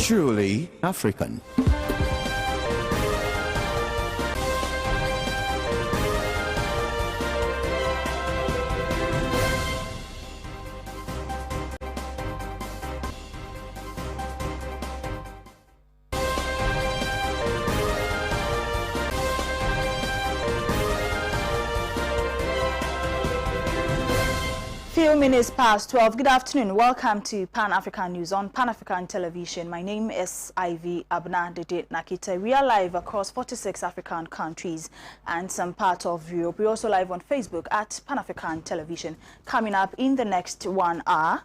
Truly African. Few minutes past 12. Good afternoon. Welcome to Pan-African News on Pan-African Television. My name is Abena, Dede, Narkie. We are live across 46 African countries and some part of Europe. We're also live on Facebook at Pan-African Television. Coming up in the next 1 hour,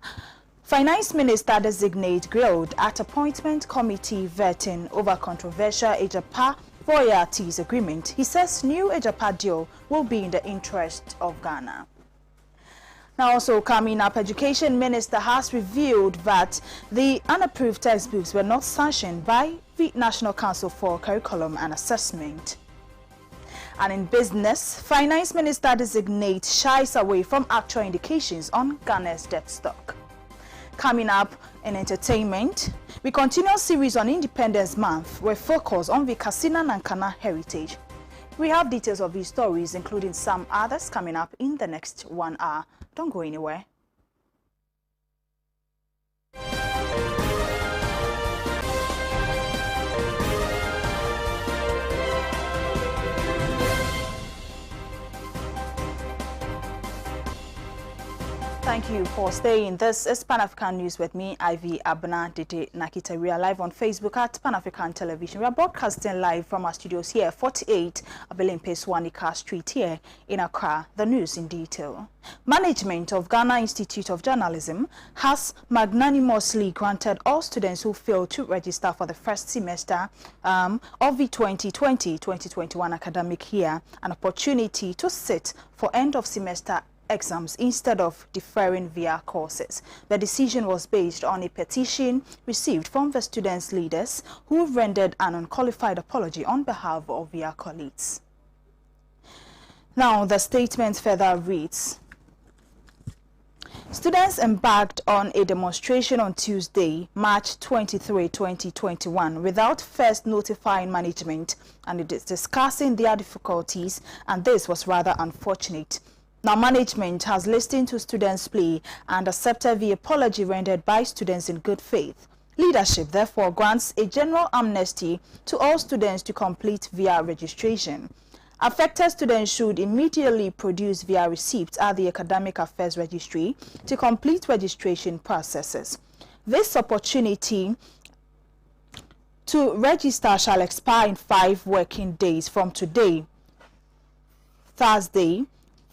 Finance Minister designate grilled at Appointment Committee vetting over controversial Ejapa royalties agreement. He says new Ejapa deal will be in the interest of Ghana. Now, also coming up, Education Minister has revealed that the unapproved textbooks were not sanctioned by the National Council for Curriculum and Assessment. And in business, Finance Minister designate shies away from actual indications on Ghana's debt stock. Coming up in entertainment, we continue a series on Independence Month with focus on the Kasina Nankana heritage. We have details of these stories, including some others, coming up in the next 1 hour. Don't go anywhere. Thank you for staying. This is Pan-African News with me, Abena, Dede, Narkie. We are live on Facebook at Pan-African Television. We are broadcasting live from our studios here, 48 Abelen Peswanika Street here in Accra. The news in detail. Management of Ghana Institute of Journalism has magnanimously granted all students who failed to register for the first semester of the 2020-2021 academic year an opportunity to sit for end of semester exams instead of deferring via courses. The decision was based on a petition received from the students' leaders who rendered an unqualified apology on behalf of their colleagues. Now, the statement further reads: students embarked on a demonstration on Tuesday, March 23, 2021, without first notifying management and discussing their difficulties, and this was rather unfortunate. Now, management has listened to students' plea and accepted the apology rendered by students in good faith. Leadership therefore grants a general amnesty to all students to complete via registration. Affected students should immediately produce via receipts at the Academic Affairs Registry to complete registration processes. This opportunity to register shall expire in 5 working days from today, Thursday,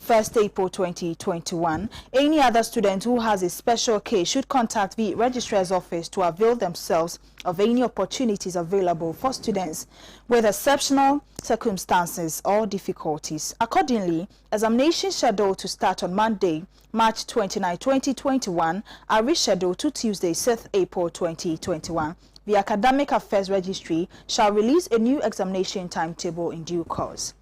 1st April 2021. Any other student who has a special case should contact the registrar's office to avail themselves of any opportunities available for students with exceptional circumstances or difficulties. Accordingly, examinations scheduled to start on Monday, March 29, 2021 are rescheduled to Tuesday, 6th April 2021. The Academic Affairs Registry shall release a new examination timetable in due course.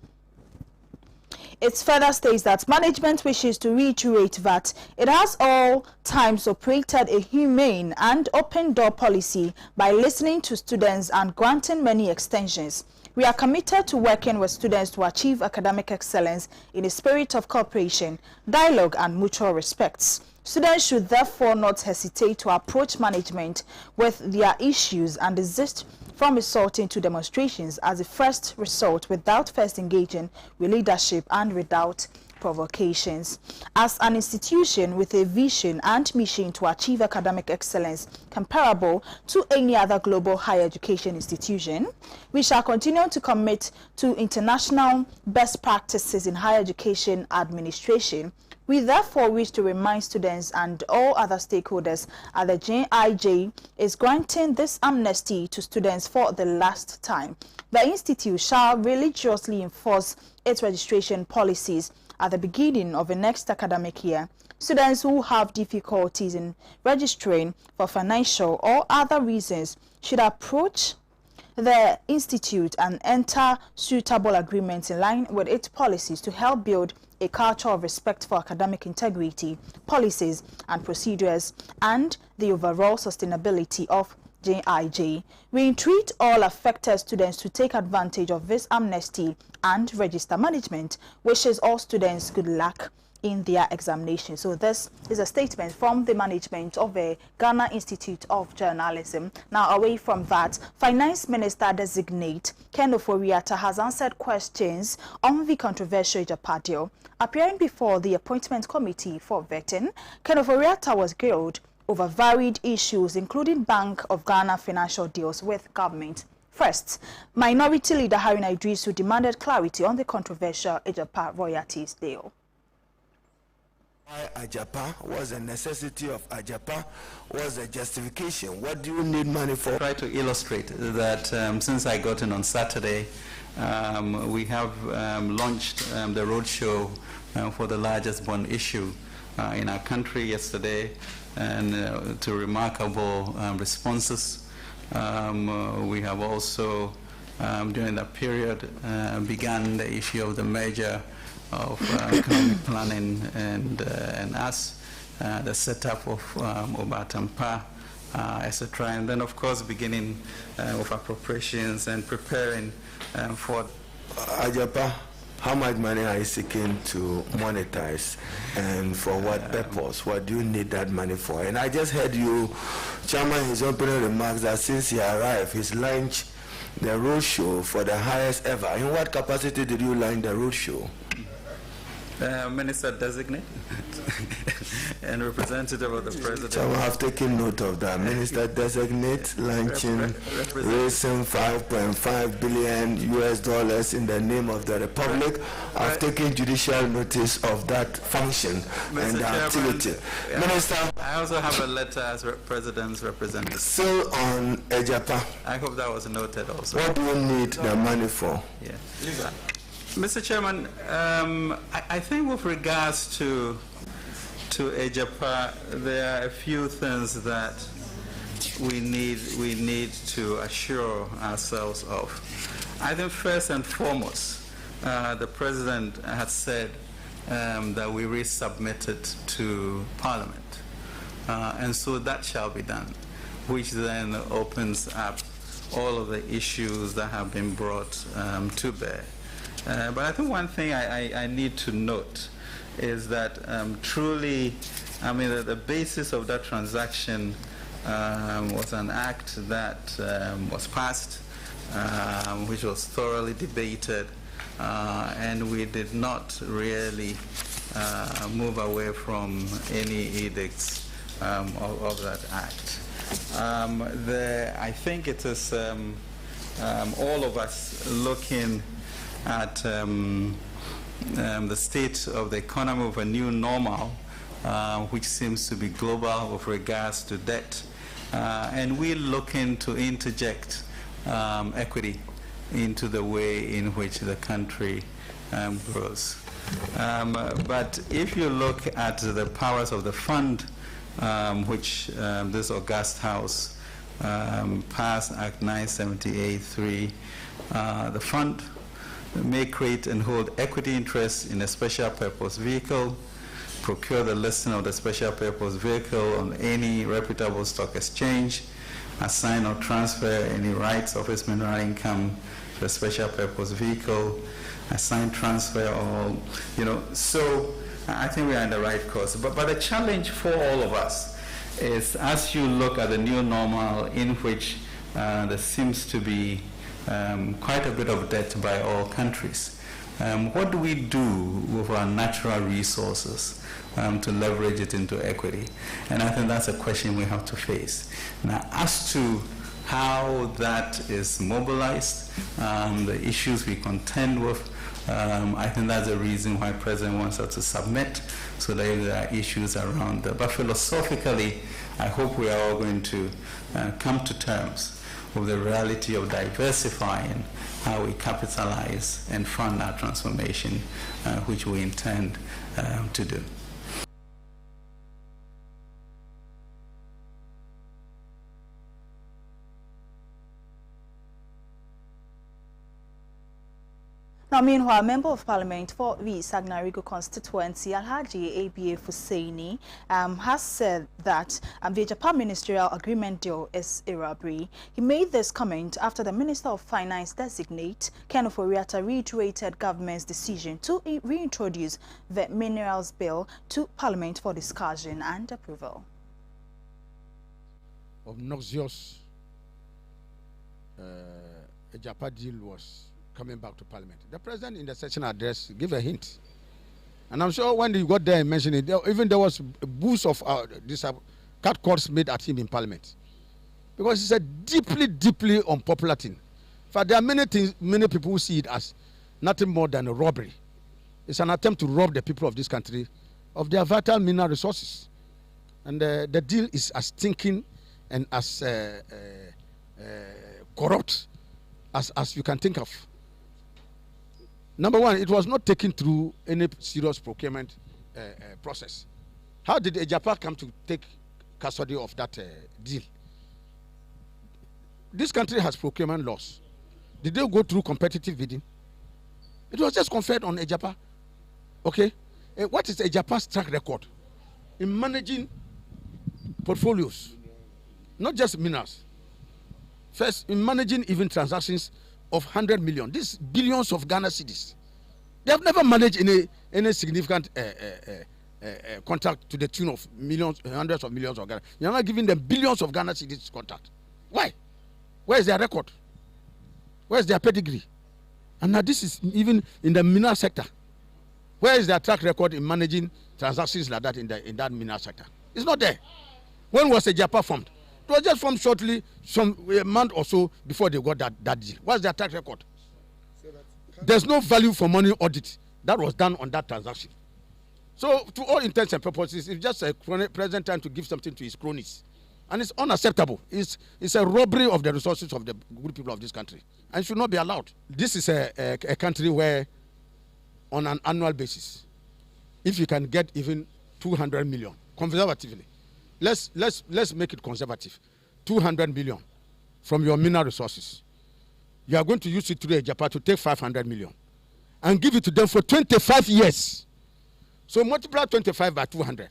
It further states that management wishes to reiterate that it has all times operated a humane and open-door policy by listening to students and granting many extensions. We are committed to working with students to achieve academic excellence in a spirit of cooperation, dialogue, and mutual respect. Students should therefore not hesitate to approach management with their issues and desist from resorting to demonstrations as a first resort without first engaging with leadership and without provocations. As an institution with a vision and mission to achieve academic excellence comparable to any other global higher education institution, we shall continue to commit to international best practices in higher education administration. We therefore wish to remind students and all other stakeholders that the JIJ is granting this amnesty to students for the last time. The institute shall religiously enforce its registration policies at the beginning of the next academic year. Students who have difficulties in registering for financial or other reasons should approach the institute and enter suitable agreements in line with its policies to help build a culture of respect for academic integrity, policies and procedures, and the overall sustainability of JIJ. We entreat all affected students to take advantage of this amnesty and register management. Wishes all students good luck in their examination. So this is a statement from the management of the Ghana Institute of Journalism. Now, away from that, Finance Minister Designate Ken Ofori-Atta has answered questions on the controversial Ejapa deal. Appearing before the Appointment Committee for Vetting, Ken Ofori-Atta was grilled over varied issues, including Bank of Ghana financial deals with government. First, Minority Leader Haruna Idrisu demanded clarity on the controversial Ejapa royalties deal. Why Ajapa? What's the necessity of Ajapa? What's the justification? What do you need money for? I try to illustrate that since I got in on Saturday, we have launched the roadshow for the largest bond issue in our country yesterday, and to remarkable responses. We have also, during that period, began the issue of the merger of economic planning and us, the setup of Obatampa, etc. And then, of course, beginning with appropriations and preparing for Ajapa. How much money are you seeking to monetize, and for what purpose? What do you need that money for? And I just heard you, Chairman, his opening remarks that since he arrived, he's launched the roadshow for the highest ever. In what capacity did you launch the roadshow? Minister Designate and representative of the President. So I have taken note of that. Minister Designate launching, raising $5.5 billion in the name of the Republic. I've taken judicial notice of that function and the activity. Yeah. Minister, I also have a letter as President's representative. still on Ejapa. I hope that was noted also. What do you need the money for? Yeah. Mr. Chairman, I think with regards to Ejapa, there are a few things that we need to assure ourselves of. I think first and foremost, the President has said that we resubmit it to Parliament, and so that shall be done, which then opens up all of the issues that have been brought to bear. But I think one thing I need to note is that truly, I mean, the basis of that transaction was an act that was passed, which was thoroughly debated, and we did not really move away from any edicts of that act. I think it is all of us looking at the state of the economy of a new normal, which seems to be global with regards to debt. And we're looking to interject equity into the way in which the country grows. But if you look at the powers of the fund, which this august House passed Act 978(3), the fund may create and hold equity interests in a special purpose vehicle, procure the listing of the special purpose vehicle on any reputable stock exchange, assign or transfer any rights of its mineral income to a special purpose vehicle, assign, transfer, or, so I think we are in the right course. But the challenge for all of us is, as you look at the new normal in which there seems to be quite a bit of debt by all countries. What do we do with our natural resources to leverage it into equity? And I think that's a question we have to face. Now, as to how that is mobilized, the issues we contend with, I think that's the reason why President wants us to submit, so that if there are issues around that. But philosophically, I hope we are all going to come to terms with the reality of diversifying how we capitalize and fund our transformation, which we intend to do. Now, meanwhile, Member of Parliament for the Sagnarigo constituency, Alhaji ABA Fusaini, has said that the Japan ministerial agreement deal is a robbery. He made this comment after the Minister of Finance designate, Ken Oforiatta, reiterated government's decision to reintroduce the minerals bill to Parliament for discussion and approval. Obnoxious Japan deal was coming back to Parliament. The President in the session address gave a hint. And I'm sure when he got there and mentioned it, even there was a boost of this cat calls made at him in Parliament. Because it's a deeply, deeply unpopular thing. But there are many things, many people who see it as nothing more than a robbery. It's an attempt to rob the people of this country of their vital mineral resources. And the deal is as stinking and as corrupt as you can think of. Number one, it was not taken through any serious procurement process. How did Japan come to take custody of that deal? This country has procurement laws. Did they go through competitive bidding? It was just conferred on Japan. Okay? What is Japan's track record in managing portfolios? Not just minerals. First, in managing even transactions of 100 million. These billions of Ghana cedis. They have never managed any significant contract to the tune of millions, hundreds of millions of Ghana. You're not giving them billions of Ghana cedis contract. Why? Where is their record? Where is their pedigree? And now this is even in the mineral sector. Where is their track record in managing transactions like that in that mineral sector? It's not there. When was Japan formed? It was just formed shortly, a month or so before they got that deal. What's their track record? There's no value for money audit that was done on that transaction. So, to all intents and purposes, it's just a present time to give something to his cronies. And it's unacceptable. It's a robbery of the resources of the good people of this country. And should not be allowed. This is a country where, on an annual basis, if you can get even 200 million, conservatively, let's make it conservative, 200 million from your mineral resources. You are going to use it through Japan to take 500 million and give it to them for 25 years. So multiply 25 by 200.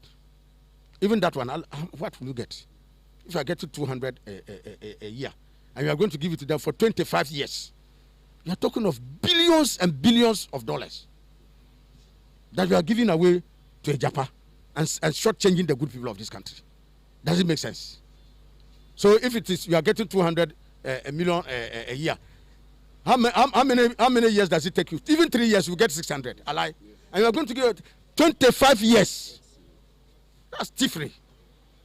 Even that one, what will you get? If I get to 200 a year, and you are going to give it to them for 25 years, you are talking of billions and billions of dollars that you are giving away to Japan and shortchanging the good people of this country. Does it make sense? So if it is, you are getting 200 million a year, how many years does it take you? Even 3 years, you get 600. And you are going to give it 25 years. That's thievery.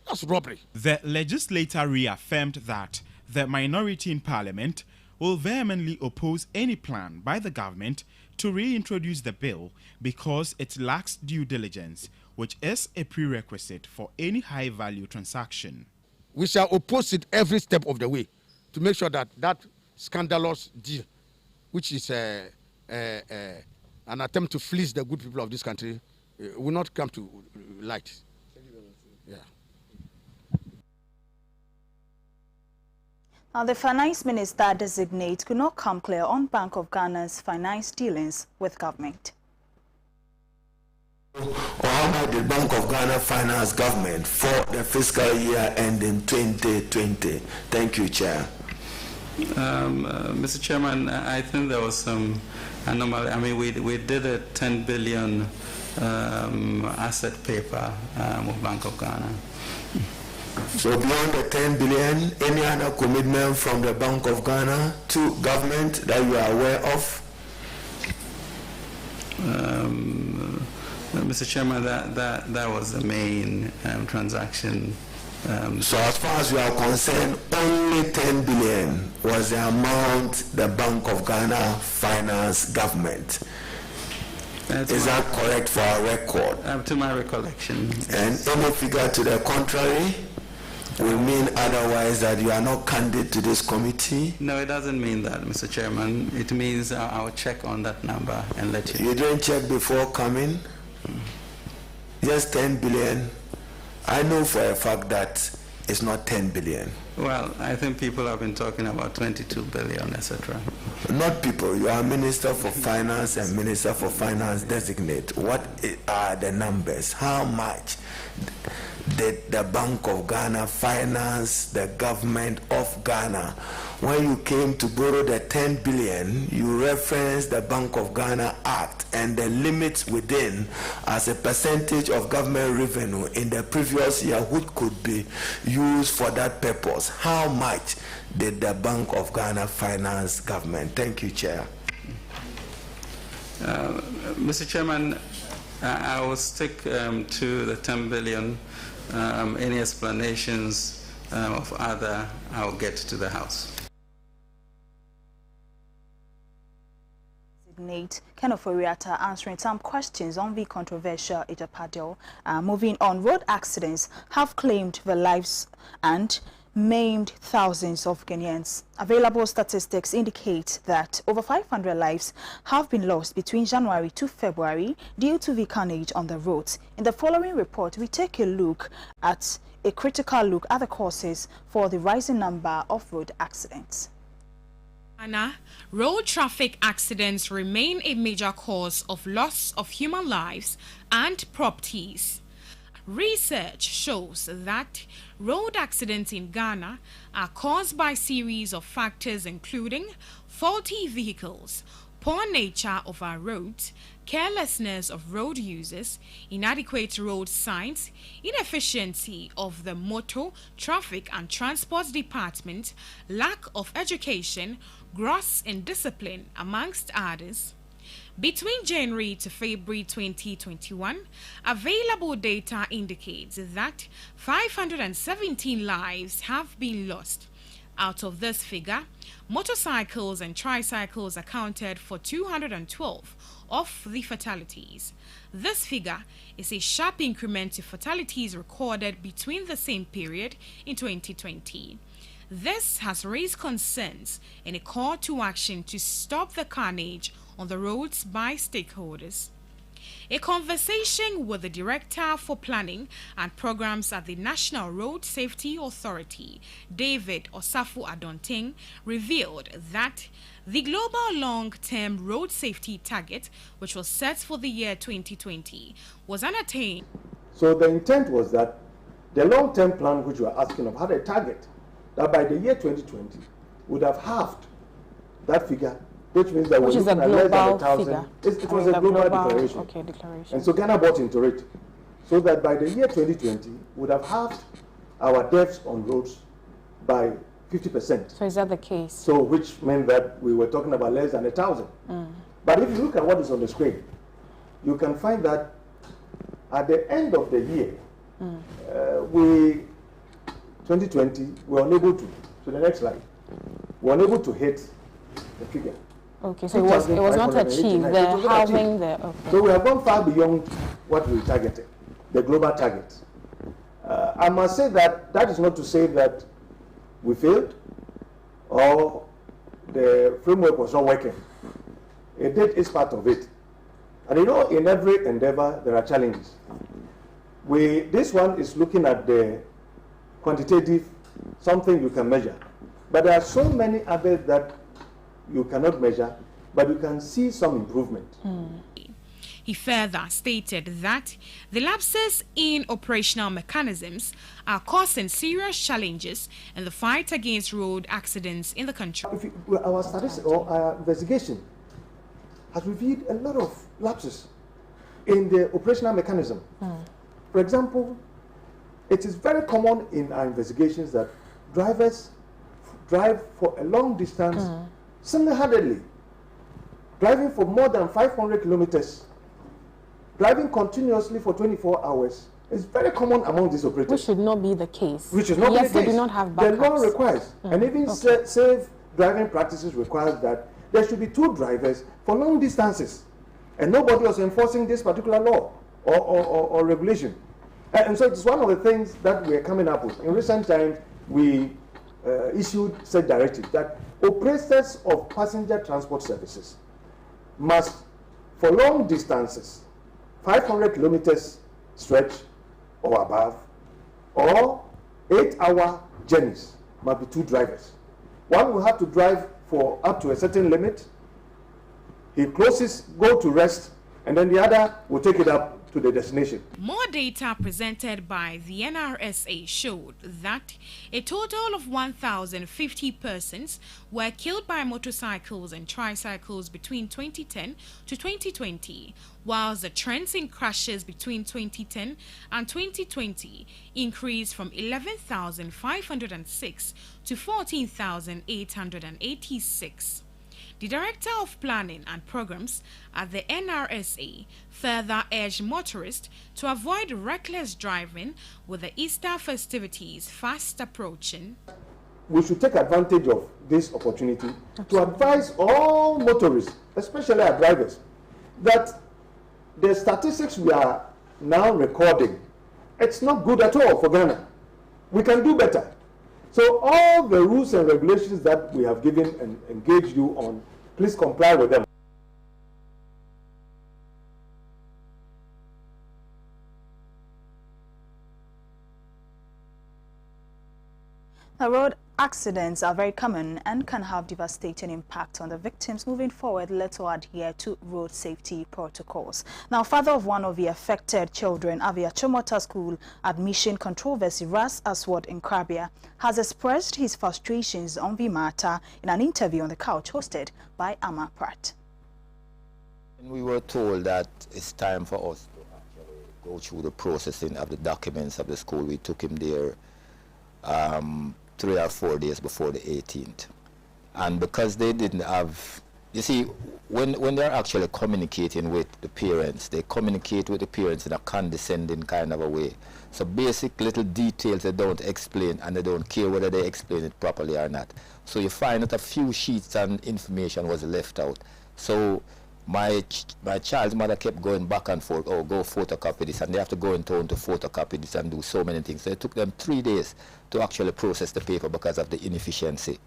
That's robbery. The legislator reaffirmed that the minority in Parliament will vehemently oppose any plan by the government to reintroduce the bill because it lacks due diligence, which is a prerequisite for any high-value transaction. We shall oppose it every step of the way to make sure that that scandalous deal, which is an attempt to fleece the good people of this country, will not come to light. Yeah. Now, the finance minister designate could not come clear on Bank of Ghana's finance dealings with government. Or how might the Bank of Ghana finance government for the fiscal year ending 2020? Thank you, Chair. Mr. Chairman, I think there was some anomaly. I mean, we did a 10 billion asset paper with Bank of Ghana. So beyond the 10 billion, any other commitment from the Bank of Ghana to government that you are aware of? Mr. Chairman, that was the main transaction. So as far as you are concerned, only 10 billion was the amount the Bank of Ghana financed government. Is that correct for our record? To my recollection. And any figure to the contrary will mean otherwise, that you are not candid to this committee? No, it doesn't mean that, Mr. Chairman. It means I'll check on that number and let you know. You didn't check before coming? Just 10 billion. I know for a fact that it's not 10 billion? Well, I think people have been talking about 22 billion, etc. Not people. You are Minister for Finance and Minister for Finance designate. What are the numbers? How much did the Bank of Ghana finance the government of Ghana? When you came to borrow the 10 billion, you referenced the Bank of Ghana Act and the limits within as a percentage of government revenue in the previous year, which could be used for that purpose. How much did the Bank of Ghana finance government? Thank you, Chair. Mr. Chairman, I will stick to the 10 billion. Any explanations of other, I'll get to the House. Kenneth Oriata answering some questions on the controversial Ejapa deal. Moving on, road accidents have claimed the lives and maimed thousands of Kenyans. Available statistics indicate that over 500 lives have been lost between January to February due to the carnage on the roads. In the following report, we take a critical look at the causes for the rising number of road accidents. Road traffic accidents remain a major cause of loss of human lives and properties. Research shows that road accidents in Ghana are caused by a series of factors including faulty vehicles, poor nature of our roads, carelessness of road users, inadequate road signs, inefficiency of the Motor, Traffic and Transport Department, lack of education, gross indiscipline, amongst others. Between January to February 2021, available data indicates that 517 lives have been lost. Out of this figure, motorcycles and tricycles accounted for 212 of the fatalities. This figure is a sharp increment to fatalities recorded between the same period in 2020. This has raised concerns and a call to action to stop the carnage on the roads by stakeholders. A conversation with the Director for Planning and Programs at the National Road Safety Authority, David Osafu Adonting, revealed that the global long-term road safety target, which was set for the year 2020, was unattained. So the intent was that the long-term plan which we are asking of had a target that by the year 2020 would have halved that figure, which means that which we're is a looking at less than global 1,000. figure. It was a global declaration. Okay, declaration. And so Ghana bought into it, so that by the year 2020 would have halved our deaths on roads by 50%. So is that the case? So which meant that we were talking about less than 1,000. But if you look at what is on the screen, you can find that at the end of the year, 2020, we were unable to. So the next slide, we were unable to hit the figure. Okay, so it was not achieved. The halving the. Okay. So we have gone far beyond what we targeted, the global target. I must say that that is not to say that we failed or the framework was not working. It did its part of it. And you know, in every endeavor, there are challenges. This one is looking at the quantitative, something you can measure. But there are so many others that you cannot measure, but you can see some improvement. He further stated that the lapses in operational mechanisms are causing serious challenges in the fight against road accidents in the country. Our statistics or our investigation has revealed a lot of lapses in the operational mechanism. For example, it is very common in our investigations that drivers drive for a long distance single-handedly, driving for more than 500 kilometers, driving continuously for 24 hours is very common among these operators. Which should not be the case. Which is not yes, the case. They do not have backups. The law requires, and even safe driving practices requires that there should be 2 drivers for long distances, and nobody was enforcing this particular law or regulation. And so it's one of the things that we are coming up with. In recent times, we issued such directive that operators of passenger transport services must, for long distances, 500 kilometers stretch or above, or 8-hour journeys must be 2 drivers. One will have to drive for up to a certain limit. He closes, go to rest, and then the other will take it up to the destination. More data presented by the NRSA showed that a total of 1,050 persons were killed by motorcycles and tricycles between 2010 to 2020, whilst the trends in crashes between 2010 and 2020 increased from 11,506 to 14,886. The Director of Planning and Programs at the NRSA further urged motorists to avoid reckless driving with the Easter festivities fast approaching. We should take advantage of this opportunity to advise all motorists, especially our drivers, that the statistics we are now recording, it's not good at all for Ghana. We can do better. So all the rules and regulations that we have given and engaged you on, please comply with them. Now, road accidents are very common and can have devastating impact on the victims. Moving forward, let's all adhere to road safety protocols. Now, father of one of the affected children, Avia Chomota School admission controversy, Ras Aswad in Krabia, has expressed his frustrations on the matter in an interview on the couch hosted by Amma Pratt. We were told that it's time for us to actually go through the processing of the documents of the school. We took him there 3 or 4 days before the 18th. And because they didn't have, you see, when they're actually communicating with the parents, they communicate with the parents in a condescending kind of a way. So basic little details they don't explain, and they don't care whether they explain it properly or not. So you find that a few sheets and information was left out. So my child's mother kept going back and forth, oh, go photocopy this, and they have to go in town to photocopy this and do so many things. So it took them 3 days to actually process the paper because of the inefficiency.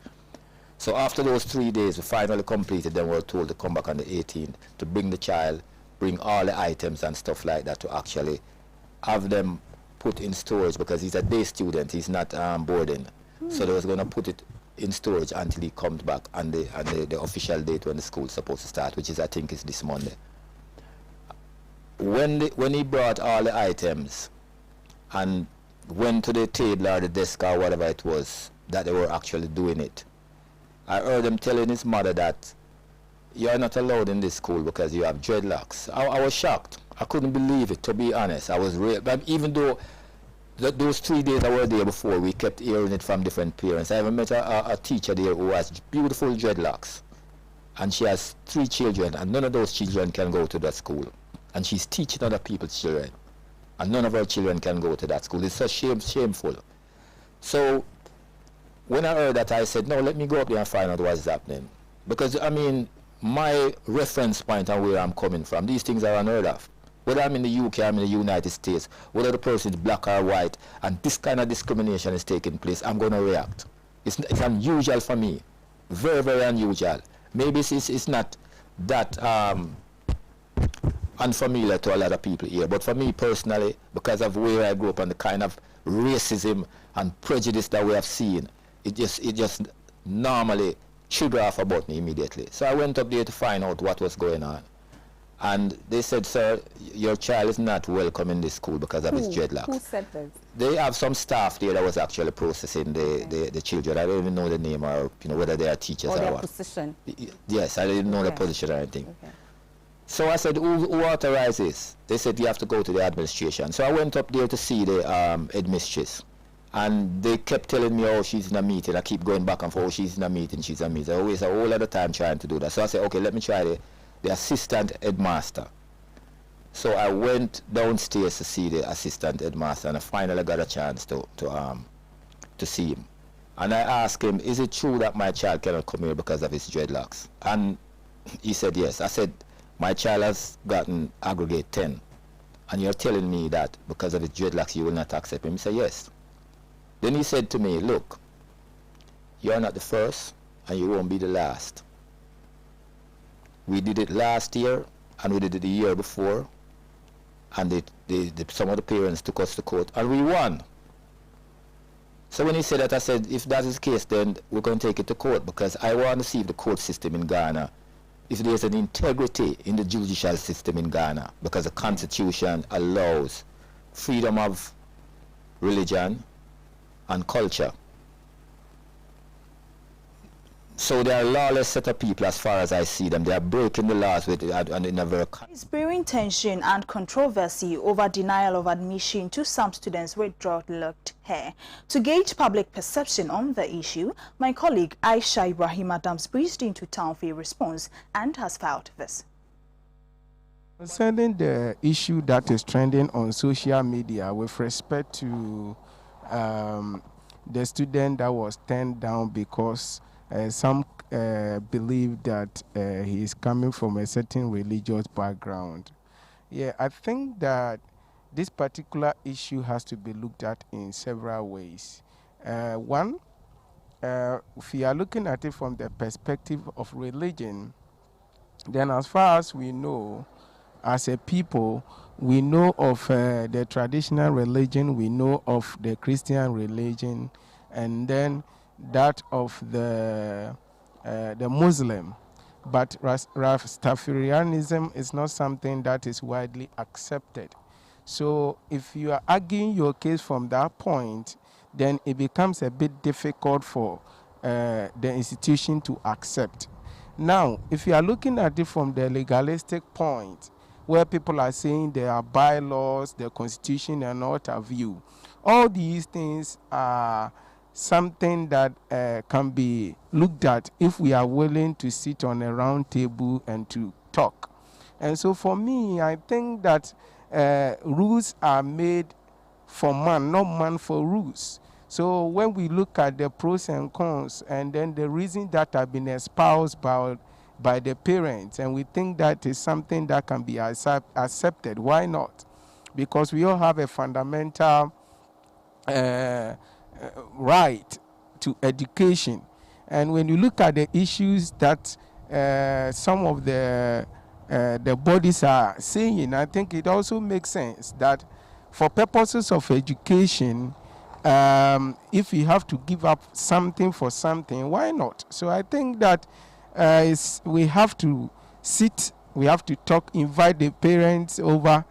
So after those 3 days, we finally completed, then we were told to come back on the 18th to bring the child, bring all the items and stuff like that to actually have them put in storage, because he's a day student, he's not boarding. So they was going to put it in storage until he comes back on the official date when the school is supposed to start, which is, I think, is this Monday. When he brought all the items and went to the table or the desk or whatever it was that they were actually doing it, I heard him telling his mother that you're not allowed in this school because you have dreadlocks. I was shocked. I couldn't believe it, to be honest. I was real, even though those 3 days I were there before, we kept hearing it from different parents. I even met a teacher there who has beautiful dreadlocks, and she has 3 children, and none of those children can go to that school. And she's teaching other people's children, and none of her children can go to that school. It's so shameful. So when I heard that, I said, no, let me go up there and find out what's happening. Because, I mean, my reference point and where I'm coming from, these things are unheard of. Whether I'm in the UK, I'm in the United States, whether the person is black or white, and this kind of discrimination is taking place, I'm going to react. It's unusual for me. Very, very unusual. Maybe it's not that unfamiliar to a lot of people here, but for me personally, because of where I grew up and the kind of racism and prejudice that we have seen, it just normally triggered off about me immediately. So I went up there to find out what was going on. And they said, sir, your child is not welcome in this school because of his dreadlocks. Who said this? They have some staff there that was actually processing the children. I don't even know the name or whether they are teachers or their what. position. Yes, I didn't know the position or anything. Okay. So I said, who authorized this? They said, you have to go to the administration. So I went up there to see the headmistress. And they kept telling me, oh, she's in a meeting. I keep going back and forth, oh, she's in a meeting, she's in a meeting. I always a whole lot of time trying to do that. So I said, okay, let me try the assistant headmaster. So I went downstairs to see the assistant headmaster, and I finally got a chance to see him. And I asked him, is it true that my child cannot come here because of his dreadlocks? And he said yes. I said, my child has gotten aggregate 10, and you're telling me that because of his dreadlocks you will not accept him? He said yes. Then he said to me, look, you're not the first and you won't be the last. We did it last year and we did it the year before, and some of the parents took us to court and we won. So when he said that, I said, if that is the case, then we're going to take it to court, because I want to see if the court system in Ghana, if there's an integrity in the judicial system in Ghana, because the Constitution allows freedom of religion and culture. So they are a lawless set of people as far as I see them. They are breaking the laws with and in a very... It's brewing tension and controversy over denial of admission to some students with dreadlocked hair. To gauge public perception on the issue, my colleague Aisha Ibrahim Adams breezed into town for a response and has filed this. Concerning the issue that is trending on social media with respect to the student that was turned down because some believe that he is coming from a certain religious background. Yeah, I think that this particular issue has to be looked at in several ways. One, if we are looking at it from the perspective of religion, then as far as we know, as a people, we know of the traditional religion, we know of the Christian religion, and then that of the Muslim. But Rastafarianism is not something that is widely accepted. So if you are arguing your case from that point, then it becomes a bit difficult for the institution to accept. Now, if you are looking at it from the legalistic point, where people are saying there are bylaws, the constitution, and what have you, all these things are something that can be looked at if we are willing to sit on a round table and to talk. And so for me, I think that rules are made for man, not man for rules. So when we look at the pros and cons and then the reasons that have been espoused by the parents, and we think that is something that can be accepted, why not? Because we all have a fundamental right to education. And when you look at the issues that some of the bodies are saying, I think it also makes sense that for purposes of education, if you have to give up something for something, why not? So I think that we have to sit, we have to talk, invite the parents over,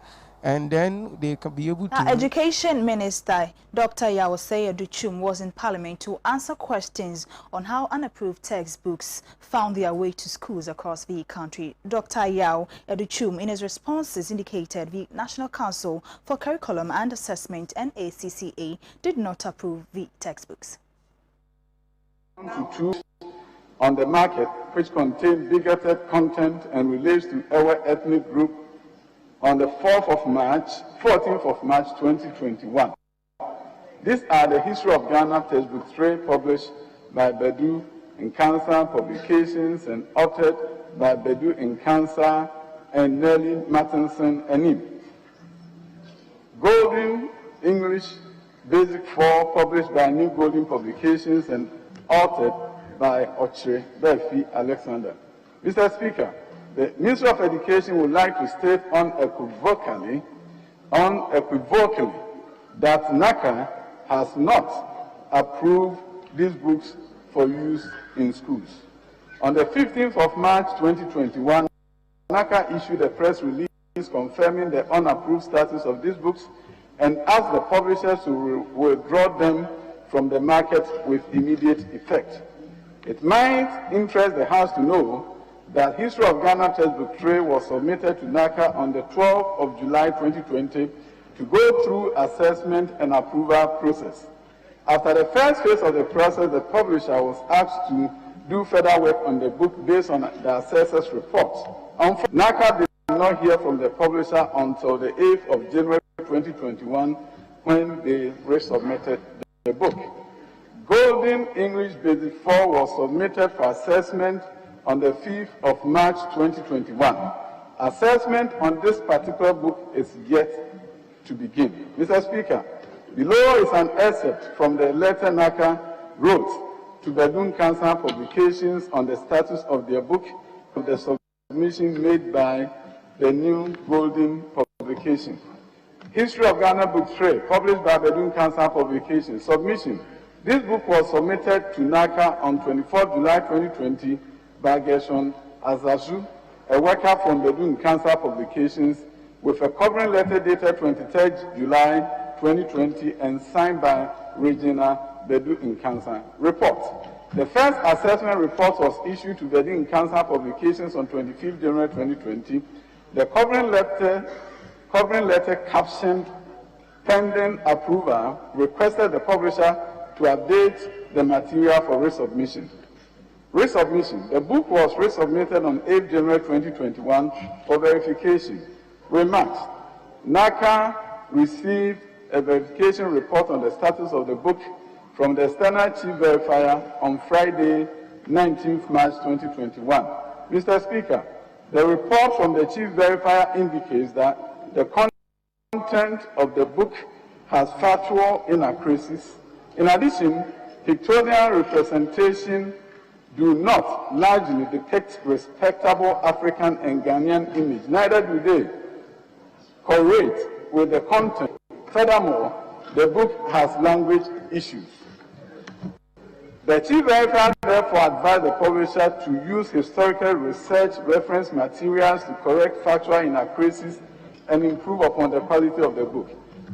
and then they can be able to... Education Minister Dr. Yaosei Educhum was in Parliament to answer questions on how unapproved textbooks found their way to schools across the country. Dr. Yao Educhum, in his responses, indicated the National Council for Curriculum and Assessment, NACCA, did not approve the textbooks. On the market, which contain bigoted content and relates to our ethnic group, on the 14th of March 2021. These are the History of Ghana textbook 3 published by Bedu and Cancer Publications and authored by Bedu and Cancer and Nelly Martinson Anim. Golden English Basic 4 published by New Golden Publications and authored by Ochre Belfi Alexander. Mr. Speaker, the Ministry of Education would like to state unequivocally that NACA has not approved these books for use in schools. On the 15th of March 2021, NACA issued a press release confirming the unapproved status of these books and asked the publishers to withdraw them from the market with immediate effect. It might interest the House to know that History of Ghana textbook 3 was submitted to NACA on the 12th of July 2020 to go through assessment and approval process. After the first phase of the process, the publisher was asked to do further work on the book based on the assessor's report. NACA did not hear from the publisher until the 8th of January 2021 when they resubmitted the book. Golden English Basic 4 was submitted for assessment on the 5th of March 2021. Assessment on this particular book is yet to begin. Mr. Speaker, below is an excerpt from the letter NACA wrote to Bedun Cancer Publications on the status of their book of the submission made by the New Golden Publication. History of Ghana Book 3, published by Bedun Cancer Publications. Submission. This book was submitted to NACA on 24 July 2020 by Gershon Azazu, a worker from Bedu Cancer Publications, with a covering letter dated 23 July 2020 and signed by Regina Bedu Cancer. Report. The first assessment report was issued to Bedu Cancer Publications on 25 January 2020. The covering letter captioned pending approval requested the publisher to update the material for resubmission. Resubmission. The book was resubmitted on 8 January 2021 for verification. Remarks. NACA received a verification report on the status of the book from the external chief verifier on Friday, 19th March 2021. Mr. Speaker, the report from the chief verifier indicates that the content of the book has factual inaccuracies. In addition, pictorial representation do not largely depict respectable African and Ghanaian image. Neither do they correlate with the content. Furthermore, the book has language issues. The chief verifier therefore advised the publisher to use historical research reference materials to correct factual inaccuracies and improve upon the quality of the book.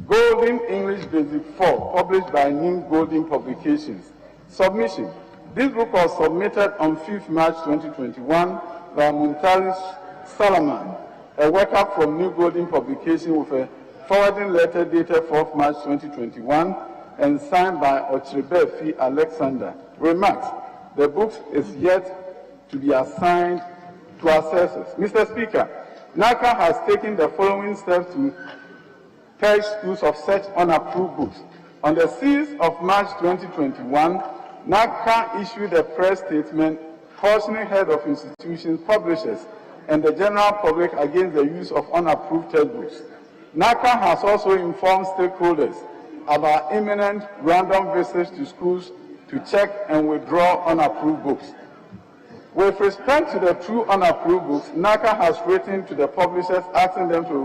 Golden English Basic 4, published by New Golden Publications. Submission. This book was submitted on 5th March 2021 by Muntali Salaman, a worker from New Golden Publication, with a forwarding letter dated 4th March 2021 and signed by Ochrebefi Alexander. Remarks. The book is yet to be assigned to assessors. Mr. Speaker, NACA has taken the following steps to purge schools of such unapproved books. On the 6th of March 2021, NACA issued a press statement cautioning heads of institutions, publishers, and the general public against the use of unapproved textbooks. NACA has also informed stakeholders about imminent random visits to schools to check and withdraw unapproved books. With respect to the two unapproved books, NACA has written to the publishers asking them to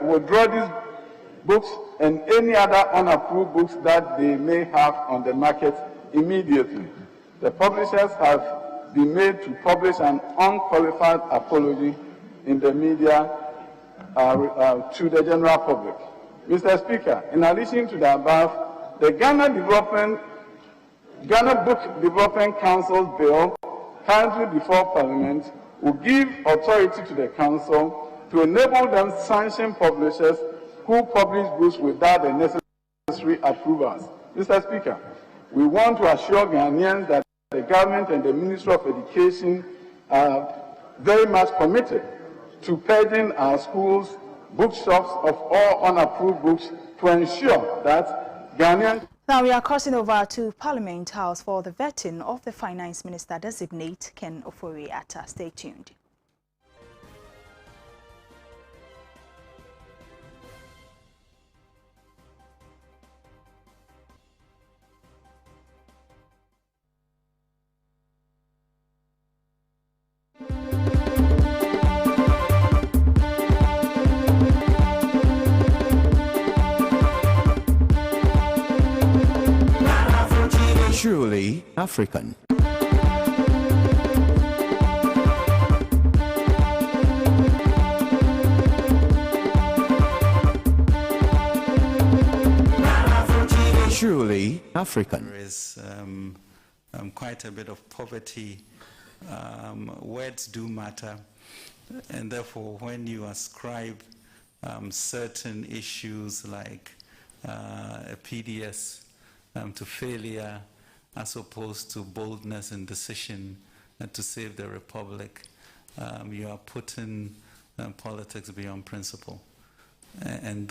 withdraw these books and any other unapproved books that they may have on the market immediately. The publishers have been made to publish an unqualified apology in the media to the general public. Mr. Speaker, in addition to the above, the Ghana Book Development Council's bill currently before Parliament will give authority to the Council to enable them to sanction publishers who publish books without the necessary approvals. Mr. Speaker, we want to assure Ghanaians that the government and the Ministry of Education are very much committed to purging our schools, bookshops of all unapproved books to ensure that Ghanaians... Now we are crossing over to Parliament House for the vetting of the Finance Minister designate Ken Ofori-Atta. Stay tuned. Truly African. Truly African. There is quite a bit of poverty. Words do matter, and therefore when you ascribe certain issues like a PDS to failure, as opposed to boldness and decision to save the republic, you are putting politics beyond principle. And